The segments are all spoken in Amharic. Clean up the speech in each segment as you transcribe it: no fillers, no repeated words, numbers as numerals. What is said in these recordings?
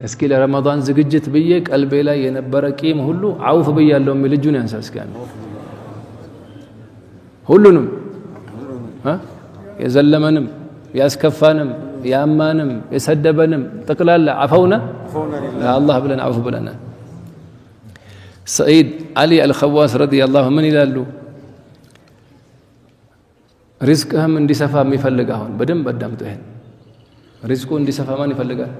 እስኪ ለረመዳን ዝግጅት ብዬ ቀልቤ ላይ የነበረ ቂም ሁሉ አውፍ ብያለሁ የሚል እጁን ያንሳ። እስኪ ሁሉንም የዘለመንም ያስከፋንም ያማንም የሰደበንም ጠቅላላ አፈውና ለአላህ ብለን አውፍ ብለናል። ሰዒድ አሊ አልኸዋስ ረዲየላሁ ምን ይላሉ? ሪዝቅህም እንዲሰፋ የሚፈልግ አሁን በደንብ አዳምጡ። ይሄን ሪዝቁ እንዲሰፋ ማን ይፈልጋል?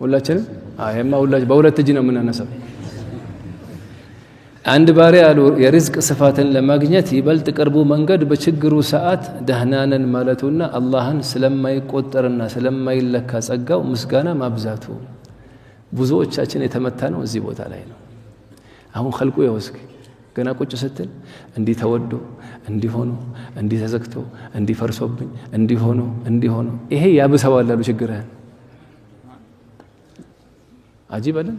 ሁላችንም አይማ ሁላችን በሁለት እጅ ነው የምናነሳው። አንድ ባሪያ አሉ የሪዝቅ ስፋትን ለማግኘት ይበልጥ ቅርቡ መንገድ በችግሩ ሰዓት ደህናነን ማለቱና አላህን ስለማይቆጠርና ስለማይለካ ጸጋው ምስጋና ማብዛቱ። ብዙዎቻችን የተመታ ነው እዚህ ቦታ ላይ ነው። አሁን ኸልቁ ይወስክ ገና ቁጭ ስትል እንዲህ ተወዶ እንዲሆኑ እንዲህ ተዘግቶ እንዲህ ፈርሶብኝ እንዲሆኑ ይሄ ያብሰዋል አሉ ችግርህን። አጂብ አይደል?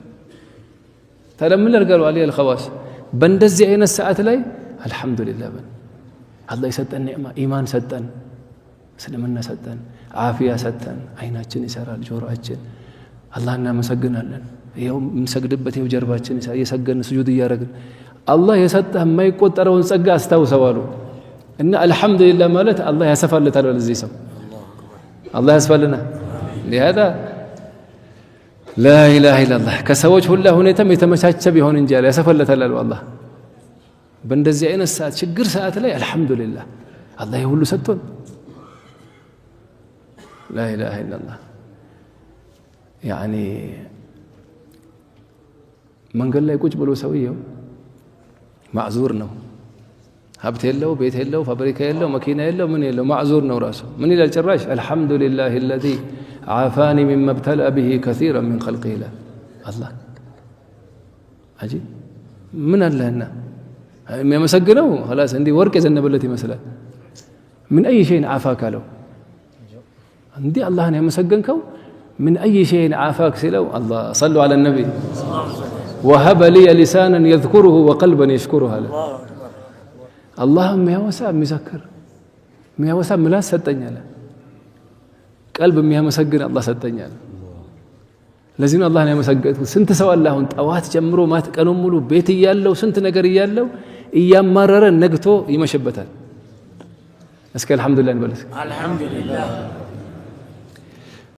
ተለምን ለርገሩ አሊ አልኸዋስ በእንደዚህ አይነት ሰዓት ላይ አልহামዱሊላህ በል። አላህ የሰጠን ኒዕማ ኢማን ሰጠን፣ እስልምና ሰጠን፣ አፊያ ሰጠን፣ አይናችን ይሰራል፣ ጆሮአችን አላህ እናመሰግናለን። ይሄው የምንሰግድበት ይሄው ጀርባችን እየሰገድን ስጁድ እያደረግን አላህ የሰጠህ የማይቆጠረውን ጸጋ አስታውሰዋሉ። እና አልহামዱሊላህ ማለት አላህ ያሰፋለታል ለዚህ ሰው አላህ ያስፋልና ለهذا لا إله إلا الله كسوج ሁላ ሁኔታም የተመቻቸ ቢሆን እንጂ ያሰፋለታል አላህ። በእንደዚህ አይነት ሰዓት ችግር ሰዓት ላይ አልহামዱሊላህ አላህ ሁሉ ሰጥቶን لا إله إلا الله يعني መንገድ ላይ ቁጭ ብሎ ሰውየው ማዕዙር ነው። ሀብት የለው፣ ቤት የለው፣ ፋብሪካ የለው፣ መኪና የለው፣ ምን የለው፣ ማዕዙር ነው ራሱ። ምን ይላል ጭራሽ አልহামዱሊላህ الذي عافاني مما ابتلى به كثيرا من خلقه له الله عجيب من اللهنا የሚያመሰግነው خلاص እንዲህ ወርቅ የዘነበለት ይመስላል። من أي شيء عافاك له እንዲህ አላህን ያመሰገንከው من أي شيء عافاك ሲለው الله صلوا على النبي وهب لي لسانا يذكره وقلبا يشكره له اللهم የሚያወሳ የሚዘክር የሚያወሳ ምላስ ሰጠኛለ ቀልብ የሚያመሰግን አላህ ሰጠኛል። ለዚህ ነው አላህን ያመሰገንኩት። ስንት ሰው አለ አሁን ጠዋት ጀምሮ ማት ቀኑን ሙሉ ቤት እያለው ስንት ነገር እያለው እያማረረ ነግቶ ይመሸበታል። እስከ አልহামዱሊላህ እንበል። አልহামዱሊላህ